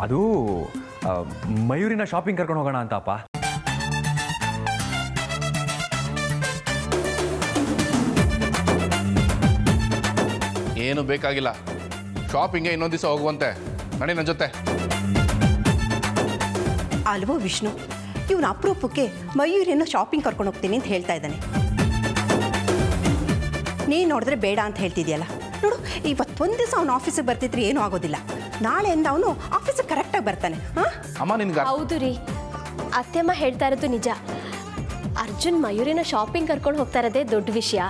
ಅದು ಮಯೂರಿನ ಶಾಪಿಂಗ್ ಕರ್ಕೊಂಡು ಹೋಗೋಣ ಅಂತಪ್ಪ. ಏನು ಬೇಕಾಗಿಲ್ಲ, ಶಾಪಿಂಗ್ಗೆ ಇನ್ನೊಂದು ದಿವಸ ಹೋಗುವಂತೆ. ನಡಿ ನನ್ನ ಜೊತೆ. ಅಲ್ವೋ ವಿಷ್ಣು, ಇವನ ಅಪರೂಪಕ್ಕೆ ಮಯೂರಿನ ಶಾಪಿಂಗ್ ಕರ್ಕೊಂಡು ಹೋಗ್ತೀನಿ ಅಂತ ಹೇಳ್ತಾ ಇದ್ದಾನೆ. ನೀನು ನೋಡಿದ್ರೆ ಬೇಡ ಅಂತ ಹೇಳ್ತಿದ್ಯಲ್ಲ. ನೋಡು, ಇವತ್ತೊಂದು ದಿವಸ ಅವನು ಆಫೀಸಿಗೆ ಬರ್ತಿದ್ರೆ ಏನೂ ಆಗೋದಿಲ್ಲ. ನಾಳೆಯಿಂದ ಅವನು ಆಫೀಸಿಗೆ ಕರೆಕ್ಟಾಗಿ ಬರ್ತಾನೆ. ಅಮ್ಮ ನಿನ್ಗೆ ಹೌದು ರೀ, ಅತ್ತೆಮ್ಮ ಹೇಳ್ತಾ ಇರೋದು ನಿಜ. ಅರ್ಜುನ್ ಮಯೂರಿನ ಶಾಪಿಂಗ್ ಕರ್ಕೊಂಡು ಹೋಗ್ತಾ ಇರೋದೇ ದೊಡ್ಡ ವಿಷಯ.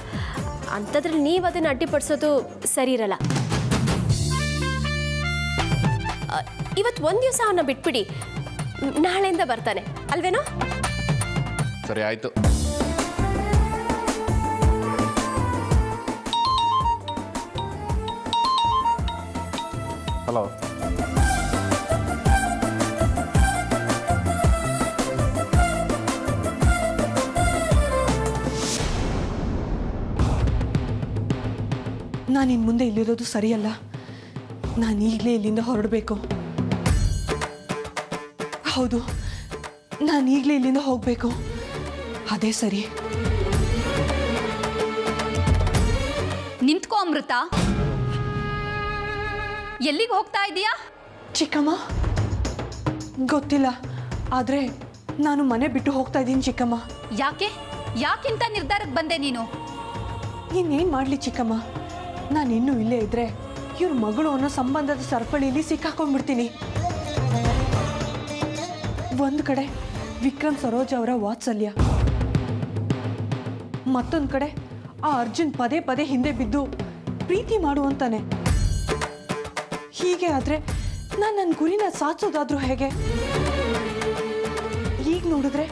ಅಂಥದ್ರಲ್ಲಿ ನೀವು ಅದನ್ನು ಅಡ್ಡಿಪಡಿಸೋದು ಸರಿ ಇರಲ್ಲ. ಇವತ್ತು ಒಂದು ದಿವಸ ಅವನ್ನ ಬಿಟ್ಬಿಡಿ, ನಾಳೆಯಿಂದ ಬರ್ತಾನೆ ಅಲ್ವೇನೋ? ಸರಿ ಆಯ್ತು. ಹಲೋ, ನಾನು ಇನ್ನು ಮುಂದೆ ಇಲ್ಲಿರೋದು ಸರಿಯಲ್ಲ. ನಾನು ಈಗಲೇ ಇಲ್ಲಿಂದ ಹೊರಡಬೇಕು. ಹೌದು, ನಾನು ಈಗಲೇ ಇಲ್ಲಿಂದ ಹೋಗಬೇಕು. ಅದೇ ಸರಿ. ನಿಂತ್ಕೋ ಅಮೃತ. ಎಲ್ಲಿಗೆ ಹೋಗ್ತಾ ಇದೀಯಾ? ಚಿಕ್ಕಮ್ಮ, ಗೊತ್ತಿಲ್ಲ, ಆದರೆ ನಾನು ಮನೆ ಬಿಟ್ಟು ಹೋಗ್ತಾ ಇದ್ದೀನಿ ಚಿಕ್ಕಮ್ಮ. ಯಾಕಿಂತ ನಿರ್ಧಾರಕ್ಕೆ ಬಂದೆ ನೀನು? ಇನ್ನೇನು ಮಾಡಲಿ ಚಿಕ್ಕಮ್ಮ, ನಾನು ಇನ್ನೂ ಇಲ್ಲೇ ಇದ್ದರೆ ಇವ್ರ ಮಗಳು ಅನ್ನೋ ಸಂಬಂಧದ ಸರಪಳಿಯಲ್ಲಿ ಸಿಕ್ಕಾಕೊಂಡ್ಬಿಡ್ತೀನಿ. ಒಂದು ಕಡೆ ವಿಕ್ರಮ್ ಸರೋಜ್ ಅವರ ವಾತ್ಸಲ್ಯ, ಮತ್ತೊಂದು ಕಡೆ ಆ ಅರ್ಜುನ್ ಪದೇ ಪದೇ ಹಿಂದೆ ಬಿದ್ದು ಪ್ರೀತಿ ಮಾಡುವಂತಾನೆ. ಹೀಗೆ ಆದರೆ ನಾನು ನನ್ನ ಗುರಿನ ಸಾಧಿಸೋದಾದ್ರೂ ಹೇಗೆ? ಈಗ ನೋಡಿದ್ರೆ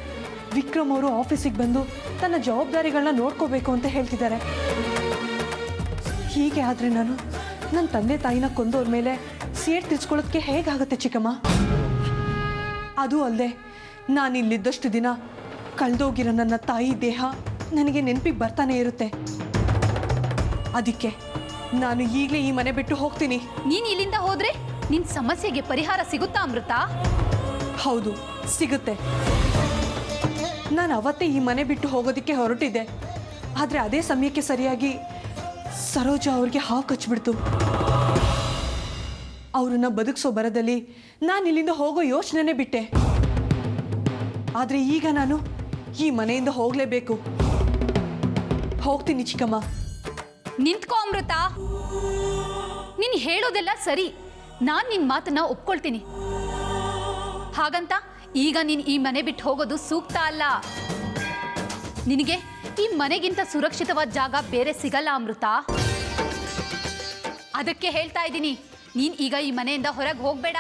ವಿಕ್ರಮ್ ಅವರು ಆಫೀಸಿಗೆ ಬಂದು ತನ್ನ ಜವಾಬ್ದಾರಿಗಳನ್ನ ನೋಡ್ಕೋಬೇಕು ಅಂತ ಹೇಳ್ತಿದ್ದಾರೆ. ಹೀಗೆ ಆದರೆ ನಾನು ನನ್ನ ತಂದೆ ತಾಯಿನ ಕೊಂದವ್ರ ಮೇಲೆ ಸೇಡ್ ತಿರ್ಸ್ಕೊಳ್ಳೋದಕ್ಕೆ ಹೇಗಾಗುತ್ತೆ ಚಿಕ್ಕಮ್ಮ? ಅದು ಅಲ್ಲದೆ ನಾನು ಇಲ್ಲಿದ್ದಷ್ಟು ದಿನ ಕಳೆದೋಗಿರೋ ನನ್ನ ತಾಯಿ ದೇಹ ನನಗೆ ನೆನಪಿಗೆ ಬರ್ತಾನೆ ಇರುತ್ತೆ. ಅದಕ್ಕೆ ನಾನು ಈಗಲೇ ಈ ಮನೆ ಬಿಟ್ಟು ಹೋಗ್ತೀನಿ. ನೀನು ಇಲ್ಲಿಂದ ಹೋದ್ರೆ ನಿನ್ ಸಮಸ್ಯೆಗೆ ಪರಿಹಾರ ಸಿಗುತ್ತಾ ಅಮೃತ? ಹೌದು, ಸಿಗುತ್ತೆ. ನಾನು ಅವತ್ತೇ ಈ ಮನೆ ಬಿಟ್ಟು ಹೋಗೋದಕ್ಕೆ ಹೊರಟಿದ್ದೆ. ಆದರೆ ಅದೇ ಸಮಯಕ್ಕೆ ಸರಿಯಾಗಿ ಸರೋಜ ಅವ್ರಿಗೆ ಹಾವು ಕಚ್ಚಿಬಿಡ್ತು. ಅವ್ರನ್ನ ಬದುಕಿಸೋ ಬರದಲ್ಲಿ ನಾನು ಇಲ್ಲಿಂದ ಹೋಗೋ ಯೋಚನೆನೇ ಬಿಟ್ಟೆ. ಆದರೆ ಈಗ ನಾನು ಈ ಮನೆಯಿಂದ ಹೋಗಲೇಬೇಕು. ಹೋಗ್ತೀನಿ ಚಿಕ್ಕಮ್ಮ. ನಿಂತ್ಕೋ ಅಮೃತ. ನೀನು ಹೇಳೋದೆಲ್ಲ ಸರಿ, ನಾನು ನಿನ್ನ ಮಾತನ್ನ ಒಪ್ಕೊಳ್ತೀನಿ. ಹಾಗಂತ ಈಗ ನೀನು ಈ ಮನೆ ಬಿಟ್ಟು ಹೋಗೋದು ಸೂಕ್ತ ಅಲ್ಲ. ನಿನಗೆ ಈ ಮನೆಗಿಂತ ಸುರಕ್ಷಿತವಾದ ಜಾಗ ಬೇರೆ ಸಿಗಲ್ಲ ಅಮೃತ. ಅದಕ್ಕೆ ಹೇಳ್ತಾ ಇದ್ದೀನಿ, ನೀನು ಈಗ ಈ ಮನೆಯಿಂದ ಹೊರಗೆ ಹೋಗಬೇಡ.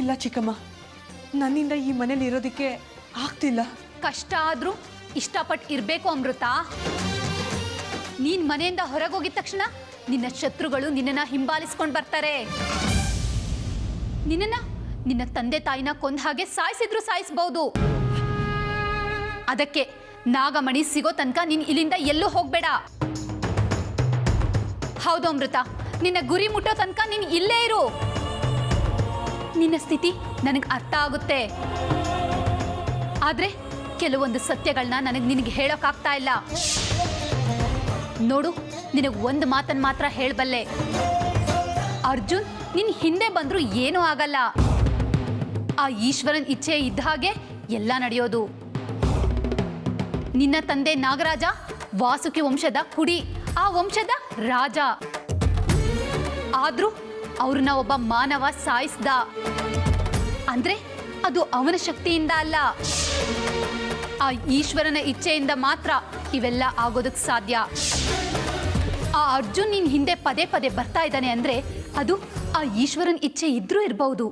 ಇಲ್ಲ ಚಿಕ್ಕಮ್ಮ, ನನ್ನಿಂದ ಈ ಮನೇಲಿ ಇರೋದಕ್ಕೆ ಆಗ್ತಿಲ್ಲ. ಕಷ್ಟ ಆದ್ರೂ ಇಷ್ಟಪಟ್ಟು ಇರಬೇಕು ಅಮೃತ. ನೀನ್ ಮನೆಯಿಂದ ಹೊರಗೋಗಿದ ತಕ್ಷಣ ನಿನ್ನ ಶತ್ರುಗಳು ನಿನ್ನನ್ನ ಹಿಂಬಾಲಿಸ್ಕೊಂಡು ಬರ್ತಾರೆ. ನಿನ್ನ ತಂದೆ ತಾಯಿನ ಕೊಂದ ಹಾಗೆ ಸಾಯಿಸಿದ್ರು ಸಾಯಿಸಬಹುದು. ಅದಕ್ಕೆ ನಾಗಮಣಿ ಸಿಗೋ ತನಕ ನೀನ್ ಇಲ್ಲಿಂದ ಎಲ್ಲೂ ಹೋಗ್ಬೇಡ. ಹೌದು ಅಮೃತ, ನಿನ್ನ ಗುರಿ ಮುಟ್ಟೋ ತನಕ ನೀನ್ ಇಲ್ಲೇ ಇರು. ನಿನ್ನ ಸ್ಥಿತಿ ನನಗೆ ಅರ್ಥ ಆಗುತ್ತೆ. ಆದ್ರೆ ಕೆಲವೊಂದು ಸತ್ಯಗಳನ್ನ ನಿನಗೆ ಹೇಳೋಕ್ಕಾಗ್ತಾ ಇಲ್ಲ. ನೋಡು, ನಿನಗೆ ಒಂದು ಮಾತನ್ನು ಮಾತ್ರ ಹೇಳಬಲ್ಲೆ. ಅರ್ಜುನ್ ನಿನ್ನ ಹಿಂದೆ ಬಂದರೂ ಏನೂ ಆಗಲ್ಲ. ಆ ಈಶ್ವರನ್ ಇಚ್ಛೆ ಇದ್ದ ಹಾಗೆ ಎಲ್ಲ ನಡೆಯೋದು. ನಿನ್ನ ತಂದೆ ನಾಗರಾಜ ವಾಸುಕಿ ವಂಶದ ಕುಡಿ, ಆ ವಂಶದ ರಾಜ. ಆದ್ರೂ ಅವ್ರನ್ನ ಒಬ್ಬ ಮಾನವ ಸಾಯಿಸ್ದ ಅಂದ್ರೆ ಅದು ಅವನ ಶಕ್ತಿಯಿಂದ ಅಲ್ಲ, ಆ ಈಶ್ವರನ ಇಚ್ಛೆಯಿಂದ ಮಾತ್ರ ಇವೆಲ್ಲ ಆಗೋದಕ್ಕೆ ಸಾಧ್ಯ. ಆ ಅರ್ಜುನ್ ನಿನ್ ಹಿಂದೆ ಪದೇ ಪದೇ ಬರ್ತಾ ಇದ್ದಾನೆ ಅಂದ್ರೆ ಅದು ಆ ಈಶ್ವರನ ಇಚ್ಛೆ ಇದ್ರೂ ಇರಬಹುದು.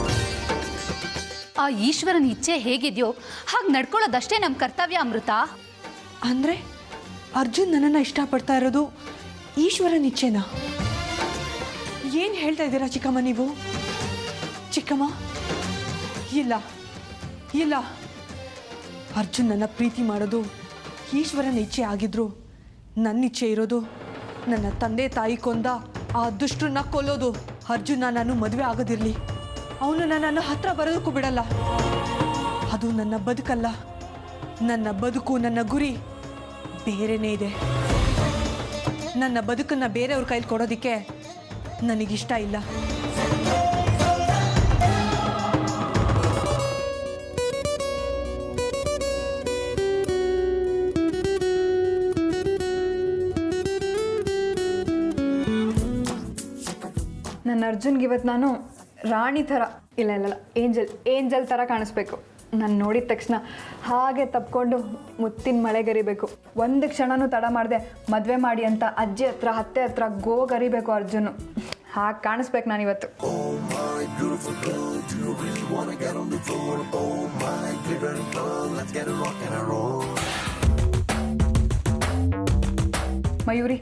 ಆ ಈಶ್ವರನ ಇಚ್ಛೆ ಹೇಗಿದೆಯೋ ಹಾಗೆ ನಡ್ಕೊಳ್ಳೋದಷ್ಟೇ ನಮ್ಮ ಕರ್ತವ್ಯ ಅಮೃತ. ಅಂದ್ರೆ ಅರ್ಜುನ್ ನನ್ನನ್ನು ಇಷ್ಟಪಡ್ತಾ ಇರೋದು ಈಶ್ವರನ ಇಚ್ಛೆನಾ? ಏನು ಹೇಳ್ತಾ ಇದ್ದೀರಾ ಚಿಕ್ಕಮ್ಮ ನೀವು? ಚಿಕ್ಕಮ್ಮ, ಇಲ್ಲ ಇಲ್ಲ, ಅರ್ಜುನ್ ನನ್ನ ಪ್ರೀತಿ ಮಾಡೋದು ಈಶ್ವರನ ಇಚ್ಛೆ ಆಗಿದ್ರು ನನ್ನ ಇಚ್ಛೆ ಇರೋದು ನನ್ನ ತಂದೆ ತಾಯಿ ಕೊಂದ ಆ ದುಷ್ಟರನ್ನ ಕೊಲ್ಲೋದು ಅರ್ಜುನ ನಾನು ಮದುವೆ ಆಗೋದಿರಲಿ, ಅವನು ನನ್ನ ಹತ್ರ ಬರೋದಕ್ಕೂ ಬಿಡಲ್ಲ. ಅದು ನನ್ನ ಬದುಕಲ್ಲ. ನನ್ನ ಬದುಕು, ನನ್ನ ಗುರಿ ಬೇರೆನೇ ಇದೆ. ನನ್ನ ಬದುಕನ್ನು ಬೇರೆಯವ್ರ ಕೈಲಿ ಕೊಡೋದಕ್ಕೆ ನನಗಿಷ್ಟ ಇಲ್ಲ. ನನ್ನ ಅರ್ಜುನ್ಗೆ ಇವತ್ತು ನಾನು ರಾಣಿ ಥರ ಇಲ್ಲ ಏಂಜಲ್ ಥರ ಕಾಣಿಸ್ಬೇಕು. ನಾನು ನೋಡಿದ ತಕ್ಷಣ ಹಾಗೆ ತಪ್ಕೊಂಡು ಮುತ್ತಿನ ಮಳೆಗರಿಬೇಕು. ಒಂದು ಕ್ಷಣನೂ ತಡ ಮಾಡಿದೆ ಮದುವೆ ಮಾಡಿ ಅಂತ ಅಜ್ಜಿ ಹತ್ರ ಅತ್ತೆ ಹತ್ರ ಗೋಗರಿಬೇಕು ಅರ್ಜುನು. ಹಾಗೆ ಕಾಣಿಸ್ಬೇಕು ನಾನಿವತ್ತು. ಮಯೂರಿ,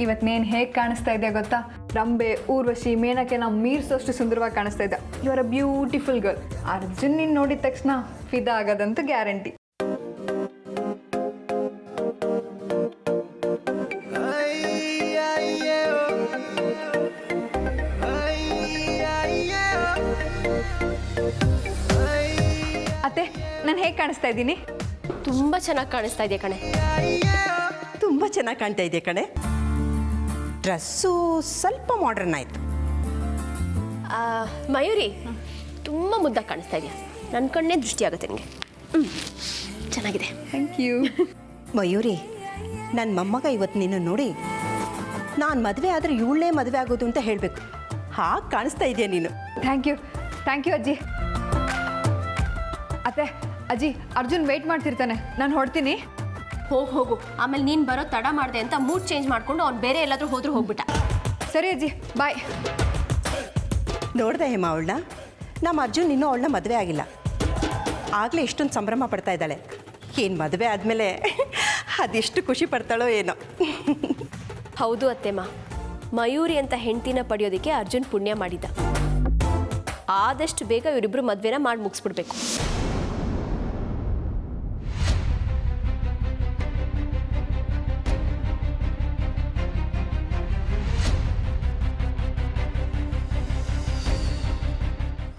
ಇವತ್ತು ನೀನು ಹೇಗೆ ಕಾಣಿಸ್ತಾ ಇದೆಯಾ ಗೊತ್ತಾ? ರಂಬೆ, ಊರ್ವಶಿ, ಮೇನಕೆ ನಾವು ಮೀರಿಸೋಷ್ಟು ಸುಂದರವಾಗಿ ಕಾಣಿಸ್ತಾ ಇದ್ದ. You are a beautiful girl. Arjun ನೀನು ನೋಡಿದ ತಕ್ಷಣ ಫಿದಾ ಆಗೋದಂತೂ ಗ್ಯಾರಂಟಿ. ಅತ್ತೆ, ನಾನು ಹೇಗೆ ಕಾಣಿಸ್ತಾ ಇದ್ದೀನಿ? ತುಂಬ ಚೆನ್ನಾಗಿ ಕಾಣಿಸ್ತಾ ಇದೆಯಾ ಕಣೆ. ತುಂಬ ಚೆನ್ನಾಗಿ ಕಾಣ್ತಾ ಇದೆ ಕಣೆ. ಡ್ರೆಸ್ಸು ಸ್ವಲ್ಪ ಮಾಡ್ರನ್ ಆಯಿತು. ಮಯೂರಿ, ತುಂಬ ಮುದ್ದಾಗಿ ಕಾಣಿಸ್ತಾ ಇದೆಯಾ. ನನ್ನ ಕಣ್ಣೇ ದೃಷ್ಟಿ ಆಗುತ್ತೆ ನಿನಗೆ. ಚೆನ್ನಾಗಿದೆ. Thank you. ಮಯೂರಿ, ನನ್ನ ಮೊಮ್ಮಗ ಇವತ್ತು ನಿನ್ನ ನೋಡಿ ನಾನು ಮದುವೆ ಆದರೆ ಇವಳೇ ಮದುವೆ ಆಗೋದು ಅಂತ ಹೇಳಬೇಕು. ಹಾಗೆ ಕಾಣಿಸ್ತಾ ಇದೆಯಾ ನೀನು. ಥ್ಯಾಂಕ್ ಯು ಅಜ್ಜಿ. ಅತ್ತೆ, ಅಜ್ಜಿ, ಅರ್ಜುನ್ ವೆಯ್ಟ್ ಮಾಡ್ತಿರ್ತಾನೆ, ನಾನು ಹೊಡ್ತೀನಿ. ಹೋಗು. ಆಮೇಲೆ ನೀನು ಬರೋ ತಡ ಮಾಡಿದೆ ಅಂತ ಮೂಡ್ ಚೇಂಜ್ ಮಾಡಿಕೊಂಡು ಅವ್ನು ಬೇರೆ ಎಲ್ಲಾದರೂ ಹೋದ್ರೂ ಹೋಗ್ಬಿಟ್ಟ. ಸರಿ ಅಜ್ಜಿ, ಬಾಯ್. ನೋಡ್ದೆ ಹೇಮ ಅವಳನ್ನ? ನಮ್ಮ ಅರ್ಜುನ್ ಇನ್ನೂ ಅವಳನ್ನ ಮದುವೆ ಆಗಿಲ್ಲ. ಆಗಲೇ ಇಷ್ಟೊಂದು ಸಂಭ್ರಮ ಪಡ್ತಾ ಇದ್ದಾಳೆ. ಏನು ಮದುವೆ ಆದಮೇಲೆ ಅದೆಷ್ಟು ಖುಷಿ ಪಡ್ತಾಳೋ ಏನೋ. ಹೌದು ಅತ್ತೆಮ್ಮ, ಮಯೂರಿ ಅಂತ ಹೆಂಡ್ತಿನ ಪಡೆಯೋದಕ್ಕೆ ಅರ್ಜುನ್ ಪುಣ್ಯ ಮಾಡಿದ್ದ. ಆದಷ್ಟು ಬೇಗ ಇವರಿಬ್ಬರು ಮದುವೆನ ಮಾಡಿ ಮುಗಿಸ್ಬಿಡ್ಬೇಕು.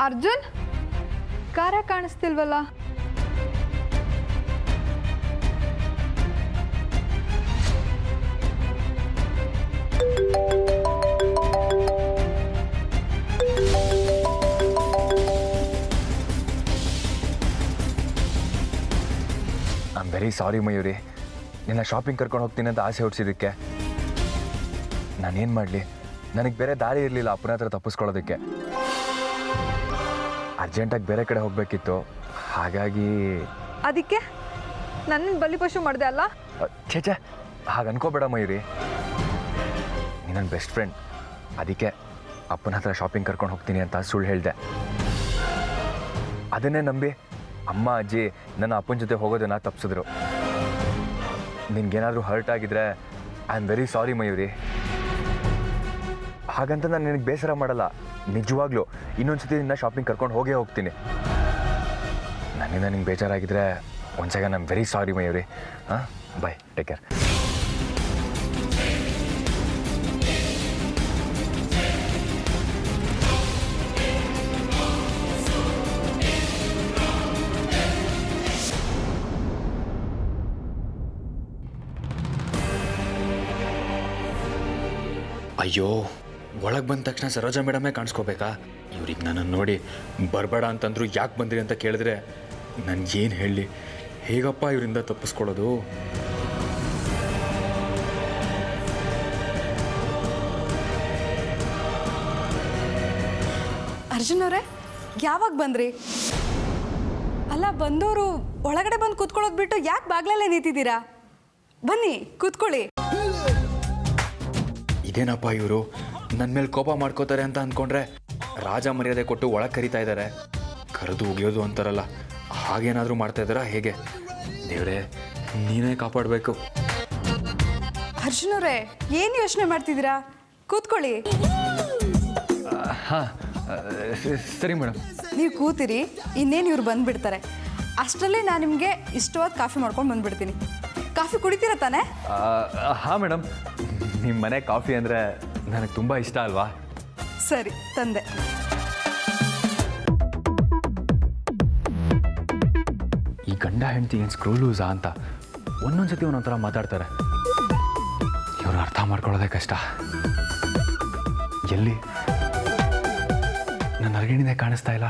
ಅರ್ಜುನ್, ಕಾರ ಕಾಣಿಸ್ತಿಲ್ವಲ್ಲ? I am very sorry Mayuri, ನಿನ್ನ ಶಾಪಿಂಗ್ ಕರ್ಕೊಂಡು ಹೋಗ್ತೀನಿ ಅಂತ ಆಸೆ ಹುಟ್ಟಿಸಿದ್ದಕ್ಕೆ. ನಾನೇನು ಮಾಡಲಿ, ನನಗೆ ಬೇರೆ ದಾರಿ ಇರಲಿಲ್ಲ ಅಪ್ಪನ ಹತ್ರ ತಪ್ಪಿಸ್ಕೊಳ್ಳೋದಕ್ಕೆ. ಅರ್ಜೆಂಟಾಗಿ ಬೇರೆ ಕಡೆ ಹೋಗಬೇಕಿತ್ತು, ಹಾಗಾಗಿ. ಅದಕ್ಕೆ ನನ್ನ ಬಲಿಪಶು ಮಾಡಿದೆ ಅಲ್ಲ? ಛೇ, ಹಾಗೆ ಅನ್ಕೋಬೇಡ ಮಯೂರಿ, ನೀ ನನ್ನ ಬೆಸ್ಟ್ ಫ್ರೆಂಡ್. ಅದಕ್ಕೆ ಅಪ್ಪನ ಹತ್ರ ಶಾಪಿಂಗ್ ಕರ್ಕೊಂಡು ಹೋಗ್ತೀನಿ ಅಂತ ಸುಳ್ಳು ಹೇಳಿದೆ. ಅದನ್ನೇ ನಂಬಿ ಅಮ್ಮ ಅಜ್ಜಿ ನನ್ನ ಅಪ್ಪನ ಜೊತೆ ಹೋಗೋದನ್ನು ತಪ್ಪಿಸಿದ್ರು. ನಿನ್ಗೇನಾದರೂ ಹರ್ಟ್ ಆಗಿದ್ರೆ I am very sorry Mayuri. ಹಾಗಂತ ನಾನು ನಿನಗೆ ಬೇಸರ ಮಾಡಲ್ಲ, ನಿಜವಾಗ್ಲೂ ಇನ್ನೊಂದು ಸತಿ ನಿನ್ನ ಶಾಪಿಂಗ್ ಕರ್ಕೊಂಡು ಹೋಗ್ತೀನಿ. ನನ್ನಿಂದ ನಿಂಗೆ ಬೇಜಾರಾಗಿದ್ದರೆ once again I am very sorry Mayuri. ಹಾಂ, ಬಾಯ್, ಟೇಕ್ ಕೇರ್. ಅಯ್ಯೋ, ಒಳಗೆ ಬಂದ ತಕ್ಷಣ ಸರೋಜಾ ಮೇಡಮೇ ಕಾಣಿಸ್ಕೋಬೇಕಾ? ಇವ್ರಿಗೆ ನನ್ನನ್ನು ನೋಡಿ ಬರಬೇಡ ಅಂತಂದ್ರು ಯಾಕೆ ಬಂದ್ರಿ ಅಂತ ಕೇಳಿದ್ರೆ ನನಗೇನು ಹೇಳಲಿ? ಹೇಗಪ್ಪ ಇವರಿಂದ ತಪ್ಪಿಸ್ಕೊಳ್ಳೋದು? ಅರ್ಜುನ್ ಅವರೇ, ಯಾವಾಗ ಬಂದ್ರಿ? ಅಲ್ಲ, ಬಂದವರು ಒಳಗಡೆ ಬಂದು ಕೂತ್ಕೊಳ್ಳೋದು ಬಿಟ್ಟು ಯಾಕೆ ಬಾಗ್ಲಲ್ಲೇ ನಿಂತಿದ್ದೀರಾ? ಬನ್ನಿ ಕೂತ್ಕೊಳ್ಳಿ. ಇದೇನಪ್ಪ ಇವರು ನನ್ನ ಮೇಲೆ ಕೋಪ ಮಾಡ್ಕೋತಾರೆ ಅಂತ ಅಂದ್ಕೊಂಡ್ರೆ ರಾಜ ಮರ್ಯಾದೆ ಕೊಟ್ಟು ಒಳಗೆ ಕರಿತಾ ಇದ್ದಾರೆ. ಕರೆದು ಉಗಿಯೋದು ಅಂತಾರಲ್ಲ, ಹಾಗೇನಾದರೂ ಮಾಡ್ತಾ ಇದ್ದಾರಾ ಹೇಗೆ? ದೇವ್ರೇ, ನೀನೇ ಕಾಪಾಡಬೇಕು. ಅರ್ಜುನ್ ಅವರೇ, ಏನು ಯೋಚನೆ ಮಾಡ್ತಿದ್ದೀರಾ? ಕೂತ್ಕೊಳ್ಳಿ. ಹಾಂ, ಸರಿ ಮೇಡಮ್. ನೀವು ಕೂತಿರಿ, ಇನ್ನೇನು ಇವ್ರು ಬಂದುಬಿಡ್ತಾರೆ. ಅಷ್ಟರಲ್ಲಿ ನಾನು ನಿಮಗೆ ಇಷ್ಟವಾದ ಕಾಫಿ ಮಾಡ್ಕೊಂಡು ಬಂದುಬಿಡ್ತೀನಿ. ಕಾಫಿ ಕುಡಿತೀರ ತಾನೇ? ಹಾಂ ಮೇಡಮ್, ನಿಮ್ಮ ಮನೆ ಕಾಫಿ ಅಂದರೆ ನನಗೆ ತುಂಬ ಇಷ್ಟ ಅಲ್ವಾ? ಸರಿ ತಂದೆ. ಈ ಗಂಡ ಹೆಂಡತಿ ಏನು ಸ್ಕ್ರೂ ಲೂಸಾ ಅಂತ ಒಂದೊಂದು ಸತಿ ಒಂದೊಂದು ಥರ ಮಾತಾಡ್ತಾರೆ. ಇವರು ಅರ್ಥ ಮಾಡ್ಕೊಳ್ಳೋದೇ ಕಷ್ಟ. ಎಲ್ಲಿ ನನ್ನ ಅರ್ಗಿಣಿನೇ ಕಾಣಿಸ್ತಾ ಇಲ್ಲ.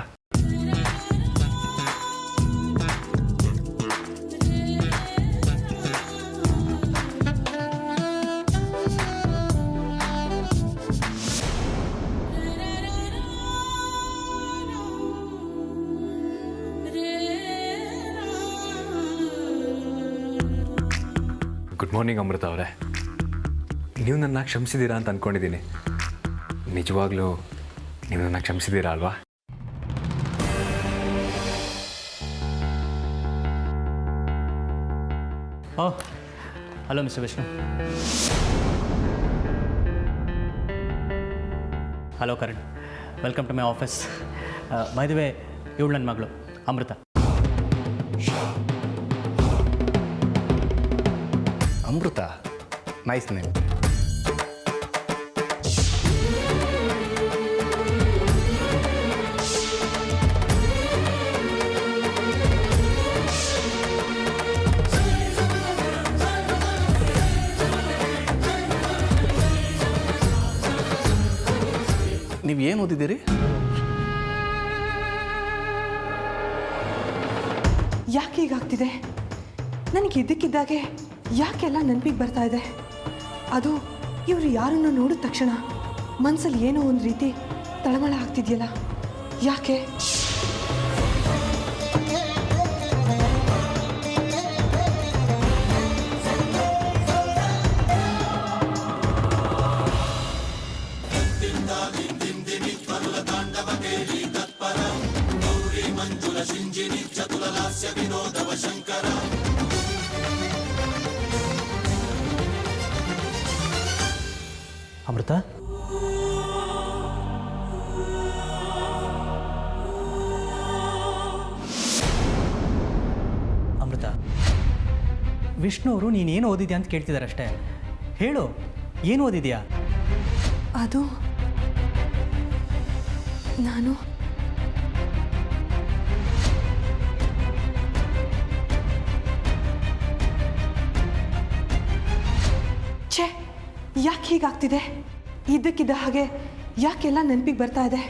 ಗುಡ್ ಮಾರ್ನಿಂಗ್ ಅಮೃತ ಅವರೇ. ನೀವು ನನ್ನ ಕ್ಷಮಿಸಿದ್ದೀರಾ ಅಂತ ಅಂದ್ಕೊಂಡಿದ್ದೀನಿ. ನಿಜವಾಗ್ಲೂ ನೀವು ನನ್ನ ಕ್ಷಮಿಸಿದ್ದೀರಾ ಅಲ್ವಾ? Oh hello mister Vishnu. Hello Karan, welcome to my office. By the way, ಇವಳು ನನ್ನ ಮಗಳು ಅಮೃತ. ಅಮೃತ, ನೈಸ್ ನೇಮ್. ನೀವು ಏನು ಓದಿದ್ದೀರಿ? ಯಾಕೆ ಹೀಗಾಗ್ತಿದೆ? ನನಗೆ ಇದ್ದಕ್ಕಿದ್ದಾಗೆ ಯಾಕೆಲ್ಲ ನೆನಪಿಗೆ ಬರ್ತಾ ಇದೆ? ಅದು ಇವರು ಯಾರನ್ನು ನೋಡಿದ ತಕ್ಷಣ ಮನಸ್ಸಲ್ಲಿ ಏನೋ ಒಂದು ರೀತಿ ತಳಮಳ ಆಗ್ತಿದೆಯಲ್ಲ, ಯಾಕೆ? ಅಮೃತ, ಅಮೃತ, ವಿಷ್ಣು ಅವರು ನೀನೇನು ಓದಿದ್ಯಾ ಅಂತ ಕೇಳ್ತಿದ್ದಾರೆ ಅಷ್ಟೇ. ಹೇಳು, ಏನು ಓದಿದ್ಯಾ? ಅದು ನಾನು ಛೇ, ಯಾಕೆ ಹೀಗಾಗ್ತಿದೆ? ಇದ್ದಕ್ಕಿದ್ದ ಹಾಗೆ ಯಾಕೆಲ್ಲ ನೆನಪಿಗೆ ಬರ್ತಾ ಇದೆ?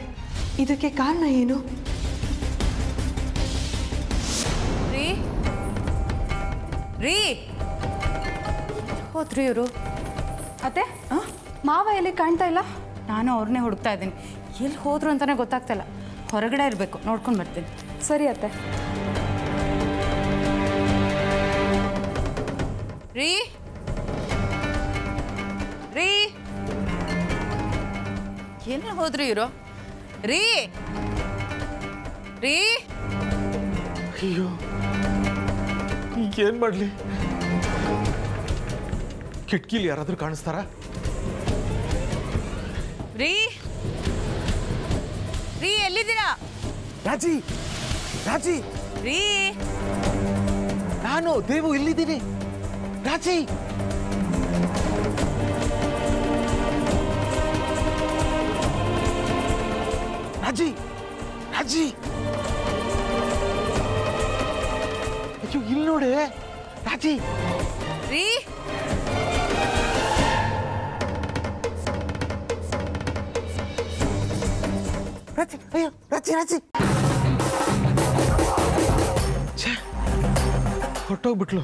ಇದಕ್ಕೆ ಕಾರಣ ಏನು? ರೀ ಹೋದ್ರಿ ಇವರು? ಅತ್ತೆ, ಮಾವ ಎಲ್ಲಿ ಕಾಣ್ತಾ ಇಲ್ಲ? ನಾನು ಅವ್ರನ್ನೇ ಹುಡುಕ್ತಾ ಇದ್ದೀನಿ. ಎಲ್ಲಿ ಹೋದ್ರು ಅಂತಾನೆ ಗೊತ್ತಾಗ್ತಿಲ್ಲ. ಹೊರಗಡೆ ಇರಬೇಕು, ನೋಡ್ಕೊಂಡು ಬರ್ತೀನಿ. ಸರಿ ಅತ್ತೆ. ರೀ ರೀ ಎಲ್ಲಿ ಹೋದ್ರಿ ಇವರು? ರೀ ರೀ ಅಯ್ಯೋ, ಈಗೇನು ಮಾಡಲಿ? ಕಿಟಕಿಲಿ ಯಾರಾದರೂ ಕಾಣಿಸ್ತಾರಾ? ರೀ ರೀ ಎಲ್ಲಿದ್ದೀರಾ? ರಾಜಿ, ರಾಜಿ, ರೀ ನಾನು ದೇವು ಇಲ್ಲಿದ್ದೀನಿ. ರಾಜಿ, ರಾಜಿ, ರಾಜಿ, ಅಯ್ಯೋ ಇಲ್ಲಿ ನೋಡಿ ರಾಜಿ. ರೀ ರಾಜಿ, ಅಯ್ಯೋ ರಾಜಿ, ರಾಜಿ, ಛೇ, ಹೊಟ್ಟೋಗ್ಬಿಟ್ಲು.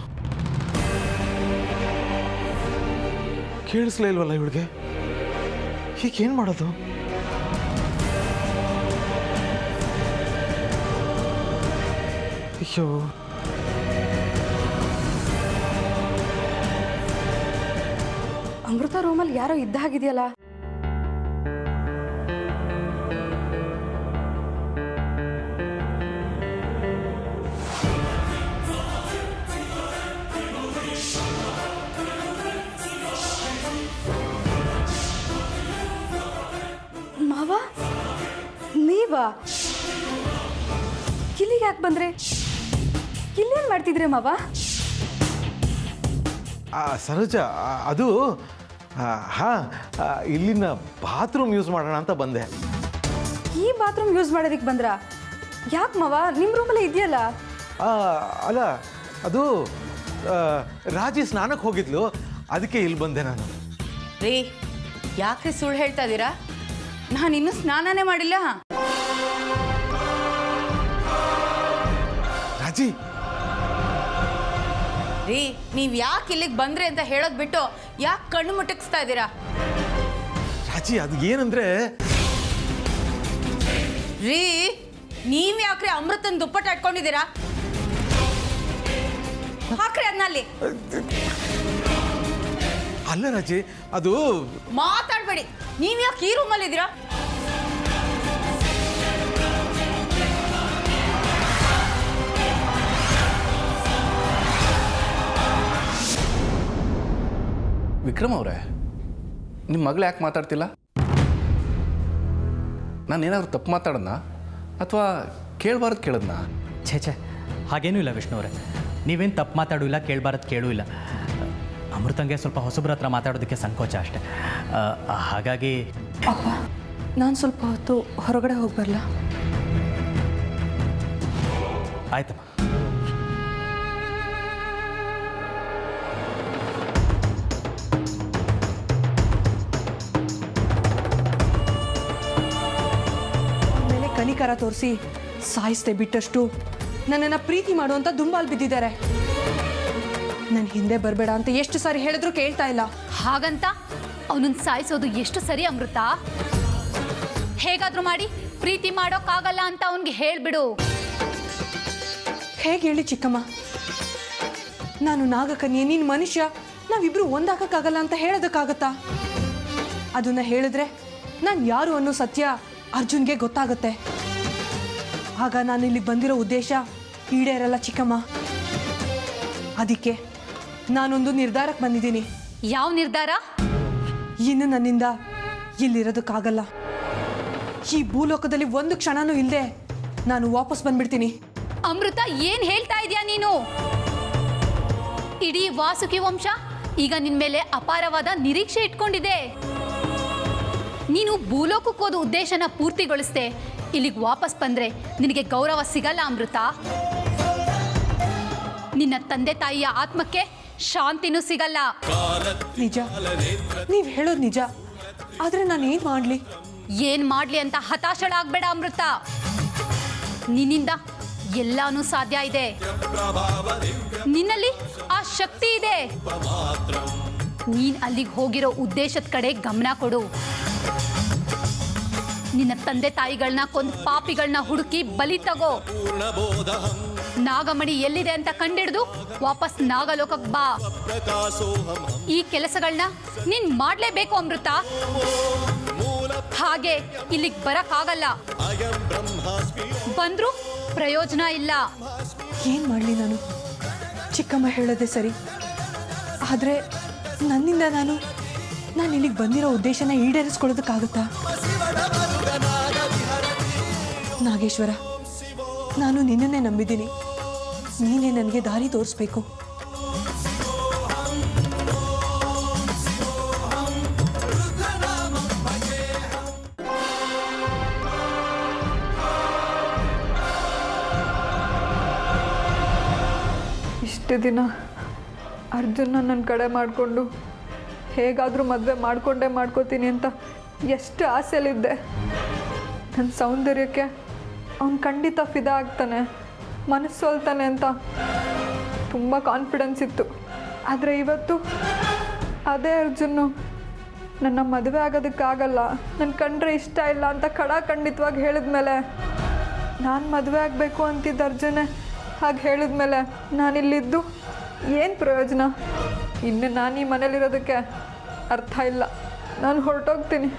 ಕೇಳಿಸ್ಲೇ ಇಲ್ವಲ್ಲ ಇವಳಿಗೆ? ಹೀಗೇನು ಮಾಡೋದು? ಅಯ್ಯೋ, ಅಮೃತ ರೂಮಲ್ಲಿ ಯಾರೋ ಇದ್ದ ಹಾಗಿದೆಯಲ್ಲ. ಮಾವ, ನೀವಾ? ಇಲ್ಲಿಗೆ ಯಾಕೆ ಬಂದ್ರೆ? ಇಲ್ಲೇನು ಮಾಡ್ತಿದ್ರೆ ಮಾವ? ಸರೋಜ, ಅದು ಹಾಂ, ಇಲ್ಲಿನ ಬಾತ್ರೂಮ್ ಯೂಸ್ ಮಾಡೋಣ ಅಂತ ಬಂದೆ. ಈ ಬಾತ್ರೂಮ್ ಯೂಸ್ ಮಾಡೋದಕ್ಕೆ ಬಂದ್ರಾ? ಯಾಕೆ ಮಾವ, ನಿಮ್ಮ ರೂಮಲ್ಲೇ ಇದೆಯಲ್ಲ. ಅಲ್ಲ, ಅದು ರಾಜಿ ಸ್ನಾನಕ್ಕೆ ಹೋಗಿದ್ಲು, ಅದಕ್ಕೆ ಇಲ್ಲಿ ಬಂದೆ ನಾನು. ರೀ, ಯಾಕ್ರಿ ಸುಳ್ಳು ಹೇಳ್ತಾ ಇದ್ದೀರಾ? ನಾನು ಇನ್ನೂ ಸ್ನಾನನೇ ಮಾಡಿಲ್ಲ. ರಾಜಿ, ರೀ, ನೀವು ಯಾಕೆ ಇಲ್ಲಿಗೆ ಬಂದ್ರಿ ಅಂತ ಹೇಳೋದು ಬಿಟ್ಟು ಯಾಕೆ ಕಣ್ಣು ಮುಟ್ಟಕ್ಸ್ತಾ ಇದ್ದೀರಾ? ರಾಜಿ, ಅದು ಏನಂದ್ರೆ ರೀ, ನೀವು ಯಾಕ್ರಿ ಅಮೃತನ ದುಪ್ಪಟ್ಟ ಇಟ್ಕೊಂಡಿದ್ದೀರಾ? ಹಾಕ್ರಿ ಅದನ್ನಲ್ಲಿ. ಅಲ್ಲ ರಾಜಿ, ಅದು ಮಾತಾಡಬೇಡಿ. ನೀವು ಯಾಕೆ ಈ ರೂಮಲ್ಲಿ ಇದ್ದೀರಾ? ವಿಕ್ರಮ್ ಅವರೇ, ನಿಮ್ಮ ಮಗಳು ಯಾಕೆ ಮಾತಾಡ್ತಿಲ್ಲ? ನಾನು ಏನಾದರೂ ತಪ್ಪು ಮಾತಾಡೋಣ ಅಥವಾ ಕೇಳಬಾರ್ದು ಕೇಳೋದನ್ನ? ಛೇ, ಹಾಗೇನೂ ಇಲ್ಲ ವಿಷ್ಣು ಅವರೇ. ನೀವೇನು ತಪ್ಪು ಮಾತಾಡೂ ಇಲ್ಲ, ಕೇಳಬಾರದು ಕೇಳೂ ಇಲ್ಲ. ಅಮೃತಂಗೆ ಸ್ವಲ್ಪ ಹೊಸಬ್ರ ಹತ್ರ ಮಾತಾಡೋದಕ್ಕೆ ಸಂಕೋಚ ಅಷ್ಟೆ. ಹಾಗಾಗಿ ಅಪ್ಪ, ನಾನು ಸ್ವಲ್ಪ ಹೊತ್ತು ಹೊರಗಡೆ ಹೋಗಿ ಬರಲ್ಲ? ಆಯ್ತಮ್ಮ. ಮೇಲೆ ಕನಿಕರ ತೋರಿಸಿ ಸಾಯಿಸ್ದೆ ಬಿಟ್ಟಷ್ಟು ನನ್ನನ್ನು ಪ್ರೀತಿ ಮಾಡುವಂತ ದುಂಬಾಲ್ ಬಿದ್ದಿದ್ದಾರೆ. ನನ್ನ ಹಿಂದೆ ಬರಬೇಡ ಅಂತ ಎಷ್ಟು ಸಾರಿ ಹೇಳಿದ್ರು ಕೇಳ್ತಾ ಇಲ್ಲ. ಹಾಗಂತ ಅವನನ್ನ ಸಾಯಿಸೋದು ಎಷ್ಟು ಸರಿ ಅಮೃತ? ಹೇಗಾದ್ರೂ ಮಾಡಿ ಪ್ರೀತಿ ಮಾಡೋಕ್ಕಾಗಲ್ಲ ಅಂತ ಅವನಿಗೆ ಹೇಳ್ಬಿಡು. ಹೇಗೆ ಹೇಳಿ ಚಿಕ್ಕಮ್ಮ? ನಾನು ನಾಗಕನ್ಯೆ, ನೀನು ಮನುಷ್ಯ, ನಾವಿಬ್ರು ಒಂದಾಗಕ್ಕಾಗಲ್ಲ ಅಂತ ಹೇಳೋದಕ್ಕಾಗತ್ತಾ? ಅದನ್ನ ಹೇಳಿದ್ರೆ ನಾನು ಯಾರು ಅನ್ನೋ ಸತ್ಯ ಅರ್ಜುನ್ಗೆ ಗೊತ್ತಾಗುತ್ತೆ. ಆಗ ನಾನು ಇಲ್ಲಿಗೆ ಬಂದಿರೋ ಉದ್ದೇಶ ಈಡೇರಲ್ಲ ಚಿಕ್ಕಮ್ಮ. ಅದಕ್ಕೆ ನಾನೊಂದು ನಿರ್ಧಾರಕ್ಕೆ ಬಂದಿದ್ದೀನಿ. ಯಾವ ನಿರ್ಧಾರ? ಇನ್ನು ನನ್ನಿಂದ ಇಲ್ಲಿರೋದಕ್ಕಾಗಲ್ಲ. ಈ ಭೂಲೋಕದಲ್ಲಿ ಒಂದು ಕ್ಷಣನೂ ಇಲ್ಲದೆ ನಾನು ವಾಪಸ್ ಬಂದ್ಬಿಡ್ತೀನಿ. ಅಮೃತ, ಏನ್ ಹೇಳ್ತಾ ಇದೀಯಾ ನೀನು? ಇಡೀ ವಾಸುಕಿ ವಂಶ ಈಗ ನಿನ್ ಮೇಲೆ ಅಪಾರವಾದ ನಿರೀಕ್ಷೆ ಇಟ್ಕೊಂಡಿದೆ. ನೀನು ಭೂಲೋಕಕ್ಕೆ ಹೋದ ಉದ್ದೇಶನ ಪೂರ್ತಿಗೊಳಿಸ್ದೆ ಇಲ್ಲಿಗೆ ವಾಪಸ್ ಬಂದ್ರೆ ನಿನಗೆ ಗೌರವ ಸಿಗಲ್ಲ ಅಮೃತ. ನಿನ್ನ ತಂದೆ ತಾಯಿಯ ಆತ್ಮಕ್ಕೆ ಶಾಂತಿನೂ ಸಿಗಲ್ಲ. ನಿಜ, ನೀವು ಹೇಳೋದು ನಿಜ. ಆದ್ರೆ ನಾನು ಏನ್ ಮಾಡ್ಲಿ? ಏನ್ ಮಾಡ್ಲಿ ಅಂತ ಹತಾಶಳಾಗ್ಬೇಡ ಅಮೃತ. ನಿನ್ನಿಂದ ಎಲ್ಲಾನು ಸಾಧ್ಯ ಇದೆ. ನಿನ್ನಲ್ಲಿ ಆ ಶಕ್ತಿ ಇದೆ. ನೀನ್ ಅಲ್ಲಿಗೆ ಹೋಗಿರೋ ಉದ್ದೇಶದ ಕಡೆ ಗಮನ ಕೊಡು. ನಿನ್ನ ತಂದೆ ತಾಯಿಗಳನ್ನ ಕೊಂದು ಪಾಪಿಗಳನ್ನ ಹುಡುಕಿ ಬಲಿ ತಗೋ. ನಾಗಮಣಿ ಎಲ್ಲಿದೆ ಅಂತ ಕಂಡಿಡ್ದು ವಾಪಸ್ ನಾಗಲೋಕಕ್ಕೆ ಬಾ. ಈ ಕೆಲಸಗಳನ್ನ ನೀನ್ ಮಾಡ್ಲೇಬೇಕು ಅಮೃತ. ಹಾಗೆ ಇಲ್ಲಿಗೆ ಬರಕ್ಕಾಗಲ್ಲ. ಬಂದ್ರು ಪ್ರಯೋಜನ ಇಲ್ಲ. ಏನ್ ಮಾಡ್ಲಿ ನಾನು? ಚಿಕ್ಕಮ್ಮ ಹೇಳೋದೇ ಸರಿ. ಆದ್ರೆ ನನ್ನಿಂದ ನಾನು ಇಲ್ಲಿಗೆ ಬಂದಿರೋ ಉದ್ದೇಶನ ಈಡೇರಿಸ್ಕೊಳ್ಳೋದಕ್ಕಾಗುತ್ತಾ? ನಾಗೇಶ್ವರ, ನಾನು ನಿನ್ನನ್ನೇ ನಂಬಿದ್ದೀನಿ. ನೀನೇ ನನಗೆ ದಾರಿ ತೋರಿಸ್ಬೇಕು. ಇಷ್ಟು ದಿನ ಅರ್ಜುನ ನನ್ನ ಕಡೆ ಮಾಡಿಕೊಂಡು ಹೇಗಾದರೂ ಮದುವೆ ಮಾಡ್ಕೋತೀನಿ ಅಂತ ಎಷ್ಟು ಆಸೆಯಲ್ಲಿದ್ದೆ. ನನ್ನ ಸೌಂದರ್ಯಕ್ಕೆ ಅವನು ಖಂಡಿತ ಫಿದಾ ಆಗ್ತಾನೆ, ಮನಸ್ಸು ಸೋಲ್ತಾನೆ ಅಂತ ತುಂಬ ಕಾನ್ಫಿಡೆನ್ಸ್ ಇತ್ತು. ಆದರೆ ಇವತ್ತು ಅದೇ ಅರ್ಜುನು ನನ್ನ ಮದುವೆ ಆಗೋದಕ್ಕಾಗಲ್ಲ, ನನ್ನ ಕಂಡ್ರೆ ಇಷ್ಟ ಇಲ್ಲ ಅಂತ ಖಂಡಿತವಾಗಿ ಹೇಳಿದ್ಮೇಲೆ, ನಾನು ಮದುವೆ ಆಗಬೇಕು ಅಂತಿದ್ದ ಅರ್ಜುನೇ ಹಾಗೆ ಹೇಳಿದ್ಮೇಲೆ ನಾನಿಲ್ಲಿದ್ದು ಏನು ಪ್ರಯೋಜನ? ಇನ್ನು ನಾನು ಈ ಮನೇಲಿರೋದಕ್ಕೆ ಅರ್ಥ ಇಲ್ಲ. ನಾನು ಹೊರಟೋಗ್ತೀನಿ.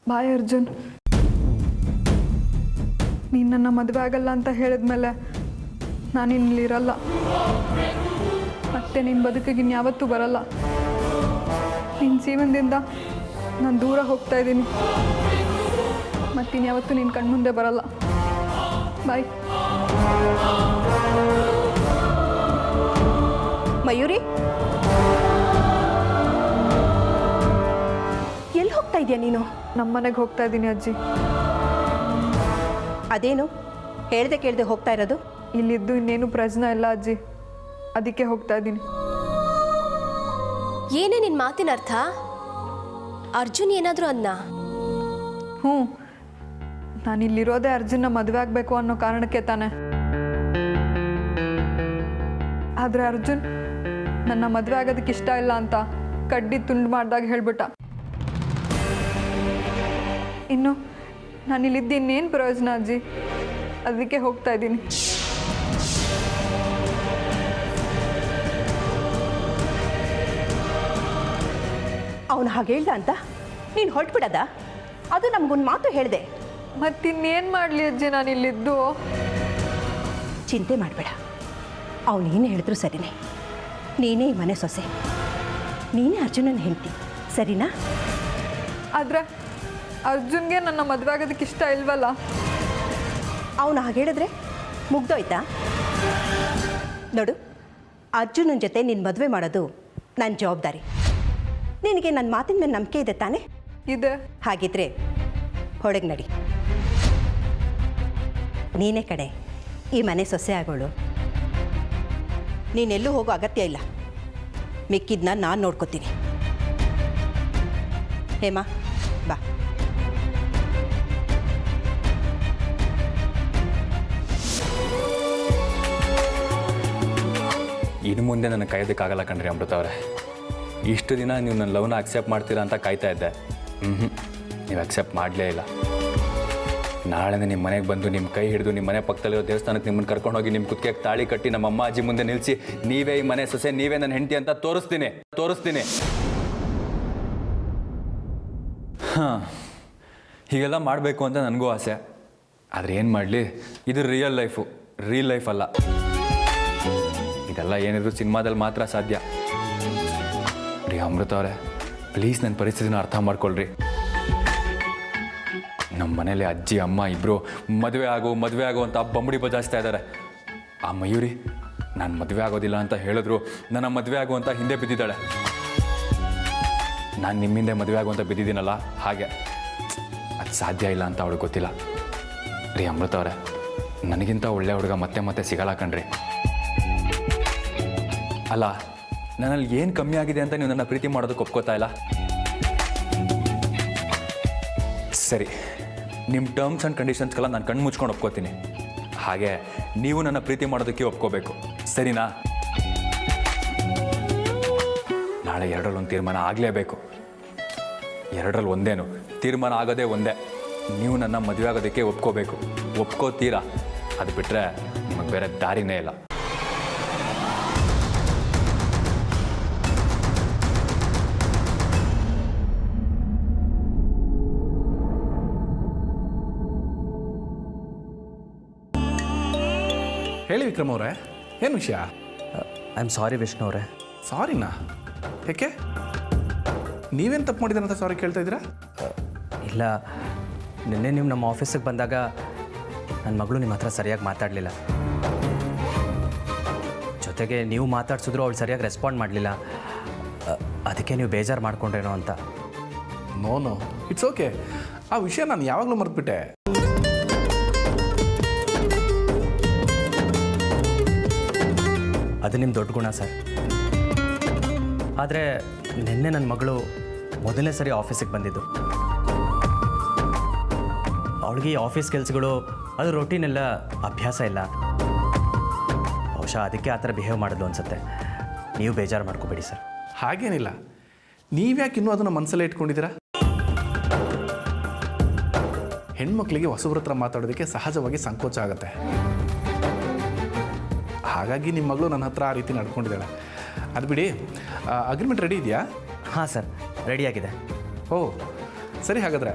ಬಾಯ್ ಅರ್ಜುನ್. ನೀನು ನನ್ನ ಮದುವೆ ಆಗಲ್ಲ ಅಂತ ಹೇಳಿದ್ಮೇಲೆ ನಾನಿಲ್ಲಿರಲ್ಲ. ಮತ್ತೆ ನಿನ್ನ ಬದುಕಿಗೆ ಇನ್ಯಾವತ್ತೂ ಬರಲ್ಲ. ನಿನ್ನ ಜೀವನದಿಂದ ನಾನು ದೂರ ಹೋಗ್ತಾ ಇದ್ದೀನಿ. ಮತ್ತಿನ್ಯಾವತ್ತೂ ನಿನ್ನ ಕಣ್ಮುಂದೆ ಬರಲ್ಲ. ಬಾಯ್. ಮಯೂರಿ, ಎಲ್ಲಿ ಹೋಗ್ತಾ ಇದೆಯಾ ನೀನು? ನಮ್ಮ ಮನೆಗೆ ಹೋಗ್ತಾ ಇದ್ದೀನಿ ಅಜ್ಜಿ. ಅದೇನು ಹೇಳ್ದೆ ಕೇಳ್ದೆ ಹೋಗ್ತಾ ಇರೋದು? ಇಲ್ಲಿದ್ದು ಇನ್ನೇನು ಪ್ರಯೋಜನ ಇಲ್ಲ ಅಜ್ಜಿ, ಅದಕ್ಕೆ ಹೋಗ್ತಾ ಇದ್ದೀನಿ. ಏನೇ ನಿನ್ನ ಮಾತಿನ ಅರ್ಥ? ಅರ್ಜುನ್ ಏನಾದರೂ ಅನ್ನ? ಹ್ಞೂ, ನಾನು ಇಲ್ಲಿರೋದೇ ಅರ್ಜುನ್ನ ಮದುವೆ ಆಗಬೇಕು ಅನ್ನೋ ಕಾರಣಕ್ಕೆ ತಾನೆ. ಆದರೆ ಅರ್ಜುನ್ ನನ್ನ ಮದುವೆ ಆಗೋದಕ್ಕೆ ಇಷ್ಟ ಇಲ್ಲ ಅಂತ ಕಡ್ಡಿ ತುಂಡು ಮಾಡಿದಾಗ ಹೇಳ್ಬಿಟ್ಟ. ಇನ್ನು ನಾನಿಲ್ಲಿದ್ದು ಇನ್ನೇನು ಪ್ರಯೋಜನ ಅಜ್ಜಿ, ಅದಕ್ಕೆ ಹೋಗ್ತಾ ಇದ್ದೀನಿ. ಅವನು ಹಾಗೆ ಹೇಳ್ದ ಅಂತ ನೀನು ಹೊರಟ್ಬಿಡದ? ಅದು ನಮಗೊಂದು ಮಾತು ಹೇಳಿದೆ. ಮತ್ತಿನ್ನೇನು ಮಾಡಲಿ ಅಜ್ಜಿ ನಾನಿಲ್ಲಿದ್ದು? ಚಿಂತೆ ಮಾಡಬೇಡ, ಅವನೇನು ಹೇಳಿದ್ರು ಸರಿನೇ. ನೀನೇ ಈ ಮನೆ ಸೊಸೆ, ನೀನೇ ಅರ್ಜುನನ ಹೆಂಡತಿ, ಸರಿನಾ? ಆದರೆ ಅರ್ಜುನ್ಗೆ ನನ್ನ ಮದುವೆ ಆಗೋದಕ್ಕೆ ಇಷ್ಟ ಇಲ್ವಲ್ಲ. ಅವನು ಹಾಗೆ ಹೇಳಿದ್ರೆ ಮುಗ್ದೋಯ್ತಾ? ನೋಡು, ಅರ್ಜುನನ ಜೊತೆ ನಿನ್ನ ಮದುವೆ ಮಾಡೋದು ನನ್ನ ಜವಾಬ್ದಾರಿ. ನಿನಗೆ ನನ್ನ ಮಾತಿನ ಮೇಲೆ ನಂಬಿಕೆ ಇದೆ ತಾನೇ? ಇದೆ. ಹಾಗಿದ್ರೆ ಹೊರಗೆ ನಡಿ. ನೀನೇ ಕಡೆ ಈ ಮನೆ ಸೊಸೆ ಆಗೋಳು. ನೀನೆಲ್ಲೂ ಹೋಗೋ ಅಗತ್ಯ ಇಲ್ಲ, ಮಿಕ್ಕಿದ್ನ ನಾನು ನೋಡ್ಕೋತೀನಿ. ಹೇಮಾ, ಬಾ. ಇನ್ನು ಮುಂದೆ ನನಗೆ ಕಾಯೋದಕ್ಕಾಗಲ್ಲ ಕಣ್ರಿ ಅಮೃತ ಅವರೇ. ಇಷ್ಟು ದಿನ ನೀವು ನನ್ನ ಲವ್ನ ಅಕ್ಸೆಪ್ಟ್ ಮಾಡ್ತೀರಾ ಅಂತ ಕಾಯ್ತಾ ಇದ್ದೆ. ನೀವು ಅಕ್ಸೆಪ್ಟ್ ಮಾಡಲೇ ಇಲ್ಲ. ನಾಳೆನೇ ನಿಮ್ಮ ಮನೆಗೆ ಬಂದು ನಿಮ್ಮ ಕೈ ಹಿಡಿದು ನಿಮ್ಮ ಮನೆ ಪಕ್ಕದಲ್ಲಿರೋ ದೇವಸ್ಥಾನಕ್ಕೆ ನಿಮ್ಮನ್ನು ಕರ್ಕೊಂಡೋಗಿ ನಿಮ್ಮ ಕುತ್ತಿಗೆಗೆ ತಾಳಿ ಕಟ್ಟಿ ನಮ್ಮ ಅಮ್ಮ ಅಜ್ಜಿ ಮುಂದೆ ನಿಲ್ಲಿಸಿ ನೀವೇ ಈ ಮನೆ ಸೊಸೆ, ನೀವೇ ನನ್ನ ಹೆಂಡತಿ ಅಂತ ತೋರಿಸ್ತೀನಿ. ಹಾಂ, ಹೀಗೆಲ್ಲ ಮಾಡಬೇಕು ಅಂತ ನನಗೂ ಆಸೆ. ಆದರೆ ಏನು ಮಾಡಲಿ, ಇದು ರಿಯಲ್ ಲೈಫ್ ಅಲ್ಲ. ಇದೆಲ್ಲ ಏನಿದ್ರು ಸಿನಿಮಾದಲ್ಲಿ ಮಾತ್ರ ಸಾಧ್ಯ. ರೀ ಅಮೃತ ಅವರೇ, ಪ್ಲೀಸ್ ನನ್ನ ಪರಿಸ್ಥಿತಿನ ಅರ್ಥ ಮಾಡ್ಕೊಳ್ರಿ. ನಮ್ಮ ಮನೇಲಿ ಅಜ್ಜಿ ಅಮ್ಮ ಇಬ್ಬರು ಮದುವೆ ಆಗು ಅಂತ ಬಂಬಡಿ ಬಜಾಯಿಸ್ತಾ ಇದ್ದಾರೆ. ಆ ಮಯೂರಿ ನಾನು ಮದುವೆ ಆಗೋದಿಲ್ಲ ಅಂತ ಹೇಳಿದ್ರು ನನ್ನ ಮದುವೆ ಆಗು ಅಂತ ಹಿಂದೆ ಬಿದ್ದಿದ್ದಾಳೆ. ನಾನು ನಿಮ್ಮಿಂದೆ ಮದುವೆ ಆಗುವಂತ ಬಿದ್ದಿದ್ದೀನಲ್ಲ, ಹಾಗೆ ಅದು ಸಾಧ್ಯ ಇಲ್ಲ ಅಂತ ಅವಳಿಗೆ ಗೊತ್ತಿಲ್ಲ. ರೀ ಅಮೃತ ಅವರೇ, ನನಗಿಂತ ಒಳ್ಳೆ ಹುಡುಗ ಮತ್ತೆ ಸಿಗಲ್ಲ ಕಣ್ರಿ. ಅಲ್ಲ, ನನ್ನಲ್ಲಿ ಏನು ಕಮ್ಮಿ ಆಗಿದೆ ಅಂತ ನೀವು ನನ್ನ ಪ್ರೀತಿ ಮಾಡೋದಕ್ಕೆ ಒಪ್ಕೋತಾ ಇಲ್ಲ? ಸರಿ, ನಿಮ್ಮ ಟರ್ಮ್ಸ್ ಆ್ಯಂಡ್ ಕಂಡೀಷನ್ಸ್ಗೆಲ್ಲ ನಾನು ಕಣ್ಣು ಮುಚ್ಕೊಂಡು ಒಪ್ಕೋತೀನಿ. ಹಾಗೆ ನೀವು ನನ್ನ ಪ್ರೀತಿ ಮಾಡೋದಕ್ಕೆ ಒಪ್ಕೋಬೇಕು, ಸರಿನಾ? ನಾಳೆ ಎರಡರಲ್ಲೊಂದು ತೀರ್ಮಾನ ಆಗಲೇಬೇಕು. ಎರಡರಲ್ಲಿ ಒಂದೇನು, ತೀರ್ಮಾನ ಆಗೋದೇ ಒಂದೇ. ನೀವು ನನ್ನ ಮದುವೆ ಆಗೋದಕ್ಕೆ ಒಪ್ಕೋಬೇಕು. ಒಪ್ಕೋತೀರಾ? ಅದು ಬಿಟ್ಟರೆ ನಿಮಗೆ ಬೇರೆ ದಾರಿನೇ ಇಲ್ಲ. ಹೇಳಿ ವಿಕ್ರಮ್ ಅವರೇ, ಏನು ವಿಷಯ? ಐ ಆಮ್ ಸಾರಿ ವಿಷ್ಣು ಅವರೇ. ಸಾರಿನಾ? ಯಾಕೆ? ನೀವೇನು ತಪ್ಪು ಮಾಡಿದ್ದೀರ ಅಂತ ಸಾರಿ ಕೇಳ್ತಾ ಇದ್ದೀರಾ? ಇಲ್ಲ, ನಿನ್ನೆ ನೀವು ನಮ್ಮ ಆಫೀಸಿಗೆ ಬಂದಾಗ ನನ್ನ ಮಗಳು ನಿಮ್ಮ ಹತ್ರ ಸರಿಯಾಗಿ ಮಾತಾಡಲಿಲ್ಲ. ಜೊತೆಗೆ ನೀವು ಮಾತಾಡ್ಸಿದ್ರು ಅವಳು ಸರಿಯಾಗಿ ರೆಸ್ಪಾಂಡ್ ಮಾಡಲಿಲ್ಲ. ಅದಕ್ಕೆ ನೀವು ಬೇಜಾರು ಮಾಡ್ಕೊಂಡ್ರೇನೋ ಅಂತ. No, it's okay. ಆ ವಿಷಯ ನಾನು ಯಾವಾಗಲೂ ಮರೆತುಬಿಟ್ಟೆ. ಅದು ನಿಮ್ಮ ದೊಡ್ಡ ಗುಣ ಸರ್. ಆದರೆ ನಿನ್ನೆ ನನ್ನ ಮಗಳು ಮೊದಲನೇ ಸರಿ ಆಫೀಸಿಗೆ ಬಂದಿದ್ದು. ಅವಳಿಗೆ ಈ ಆಫೀಸ್ ಕೆಲಸಗಳು ಅದು ರೊಟೀನೆಲ್ಲ ಅಭ್ಯಾಸ ಇಲ್ಲ. ಬಹುಶಃ ಅದಕ್ಕೆ ಆ ಥರ ಬಿಹೇವ್ ಮಾಡೋದು ಅನಿಸುತ್ತೆ. ನೀವು ಬೇಜಾರು ಮಾಡ್ಕೋಬೇಡಿ ಸರ್. ಹಾಗೇನಿಲ್ಲ. ನೀವ್ಯಾಕೆ ಇನ್ನೂ ಅದನ್ನು ಮನಸ್ಸಲ್ಲೇ ಇಟ್ಕೊಂಡಿದ್ದೀರಾ? ಹೆಣ್ಮಕ್ಳಿಗೆ ಹೊಸಬ್ರ ಹತ್ರ ಮಾತಾಡೋದಕ್ಕೆ ಸಹಜವಾಗಿ ಸಂಕೋಚ ಆಗುತ್ತೆ. ಹಾಗಾಗಿ ನಿಮ್ಮ ಮಗಳು ನನ್ನ ಹತ್ರ ಆ ರೀತಿ ನಡ್ಕೊಂಡಿದ್ದಾಳೆ. ಅದು ಬಿಡಿ, ಅಗ್ರಿಮೆಂಟ್ ರೆಡಿ ಇದೆಯಾ? ಹಾಂ ಸರ್, ರೆಡಿಯಾಗಿದೆ. ಓ ಸರಿ, ಹಾಗಾದರೆ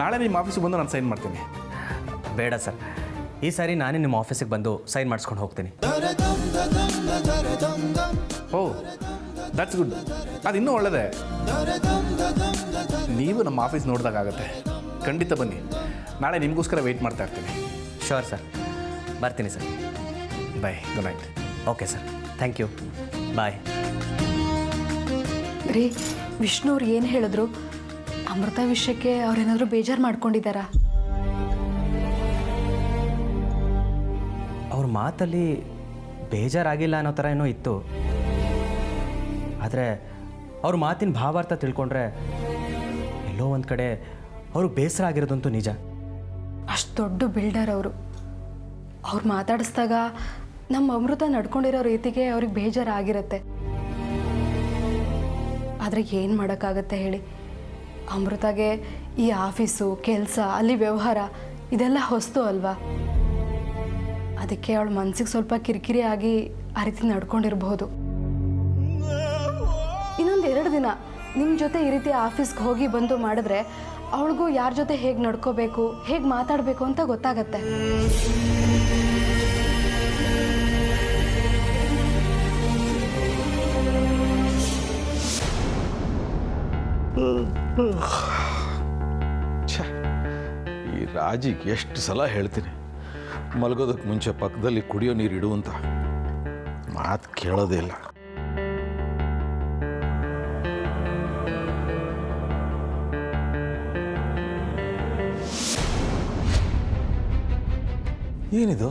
ನಾಳೆ ನಿಮ್ಮ ಆಫೀಸಿಗೆ ಬಂದು ನಾನು ಸೈನ್ ಮಾಡ್ತೀನಿ. ಬೇಡ ಸರ್, ಈ ಸಾರಿ ನಾನೇ ನಿಮ್ಮ ಆಫೀಸಿಗೆ ಬಂದು ಸೈನ್ ಮಾಡಿಸ್ಕೊಂಡು ಹೋಗ್ತೀನಿ. Oh that's good. ಅದು ಇನ್ನೂ ಒಳ್ಳೆಯದೇ. ನೀವು ನಮ್ಮ ಆಫೀಸ್ ನೋಡಿದಾಗತ್ತೆ. ಖಂಡಿತ ಬನ್ನಿ, ನಾಳೆ ನಿಮಗೋಸ್ಕರ ವೆಯ್ಟ್ ಮಾಡ್ತಾ ಇರ್ತೀನಿ. ಶೋರ್ ಸರ್, ಬರ್ತೀನಿ sir. Bye, good night. Okay sir, thank you, bye. ರೀ, ವಿಷ್ಣು ಅವ್ರು ಏನು ಹೇಳಿದ್ರು? ಅಮೃತ ವಿಷಯಕ್ಕೆ ಅವ್ರೇನಾದರೂ ಬೇಜಾರು ಮಾಡ್ಕೊಂಡಿದ್ದಾರಾ? ಅವ್ರ ಮಾತಲ್ಲಿ ಬೇಜಾರಾಗಿಲ್ಲ ಅನ್ನೋ ಥರ ಏನೋ ಇತ್ತು. ಆದರೆ ಅವ್ರ ಮಾತಿನ ಭಾವಾರ್ಥ ತಿಳ್ಕೊಂಡ್ರೆ ಎಲ್ಲೋ ಒಂದು ಕಡೆ ಅವ್ರಿಗೆ ಬೇಸರ ಆಗಿರೋದಂತೂ ನಿಜ. ಅಷ್ಟು ದೊಡ್ಡ ಬಿಲ್ಡರ್ ಅವರು. ಅವ್ರು ಮಾತಾಡಿಸಿದಾಗ ನಮ್ಮ ಅಮೃತ ನಡ್ಕೊಂಡಿರೋ ರೀತಿಗೆ ಅವ್ರಿಗೆ ಬೇಜಾರಾಗಿರುತ್ತೆ. ಆದರೆ ಏನು ಮಾಡೋಕ್ಕಾಗತ್ತೆ ಹೇಳಿ? ಅಮೃತಗೆ ಈ ಆಫೀಸು, ಕೆಲಸ, ಅಲ್ಲಿ ವ್ಯವಹಾರ ಇದೆಲ್ಲ ಹೊಸ್ತು ಅಲ್ವಾ? ಅದಕ್ಕೆ ಅವಳ ಮನಸ್ಸಿಗೆ ಸ್ವಲ್ಪ ಕಿರಿಕಿರಿ ಆಗಿ ಆ ರೀತಿ ನಡ್ಕೊಂಡಿರ್ಬೋದು. ಇನ್ನೊಂದು 2 ದಿನ ನಿಮ್ಮ ಜೊತೆ ಈ ರೀತಿ ಆಫೀಸ್ಗೆ ಹೋಗಿ ಬಂದು ಮಾಡಿದ್ರೆ ಅವಳಿಗೂ ಯಾರ ಜೊತೆ ಹೇಗೆ ನಡ್ಕೋಬೇಕು, ಹೇಗೆ ಮಾತಾಡಬೇಕು ಅಂತ ಗೊತ್ತಾಗತ್ತೆ. ಈ ರಾಜಿಗೆ ಎಷ್ಟು ಸಲ ಹೇಳ್ತೀನಿ, ಮಲಗೋದಕ್ಕೆ ಮುಂಚೆ ಪಕ್ಕದಲ್ಲಿ ಕುಡಿಯೋ ನೀರು ಇಡು ಅಂತ. ಮಾತು ಕೇಳೋದೇ ಇಲ್ಲ. ಏನಿದು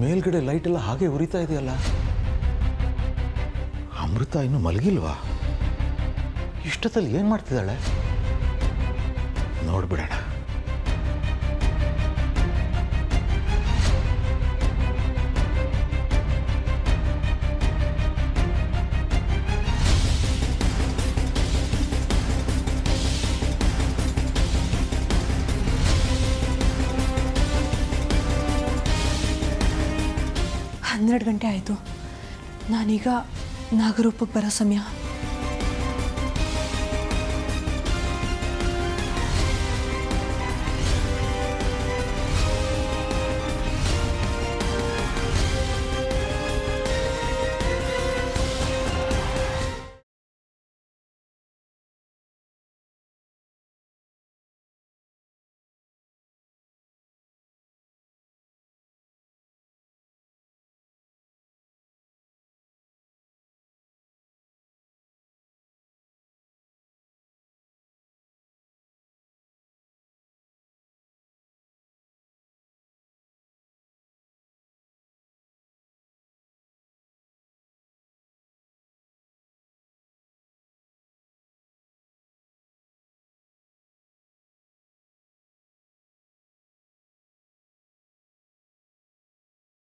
ಮೇಲ್ಗಡೆ ಲೈಟ್ ಎಲ್ಲ ಹಾಗೆ ಉರಿತಾ ಇದೆಯಲ್ಲ? ಅಮೃತ ಇನ್ನು ಮಲಗಿಲ್ವಾ? ಇಷ್ಟೊತ್ತಲ್ಲಿ ಏನು ಮಾಡ್ತಿದ್ದಾಳೆ? ನೋಡ್ಬಿಡೋಣ. ಗಂಟೆ ಆಯಿತು. ನಾನೀಗ ನಾಗರೂಪಕ್ಕೆ ಬರೋ ಸಮಯ.